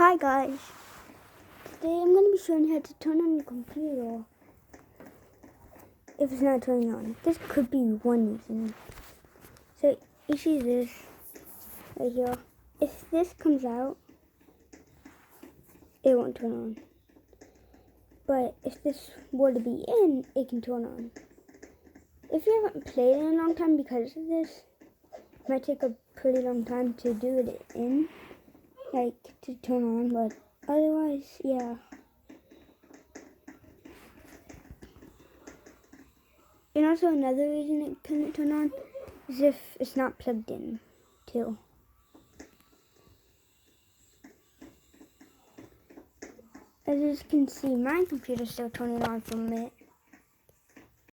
Hi guys, today I'm going to be showing you how to turn on your computer if it's not turning on. This could be one reason. So you see this right here. If this comes out, it won't turn on. But if this were to be in, it can turn on. If you haven't played in a long time because of this, it might take a pretty long time to do it in, like to turn on, but otherwise, yeah. And also another reason it couldn't turn on is if it's not plugged in, too. As you can see, my computer's still turning on for a minute.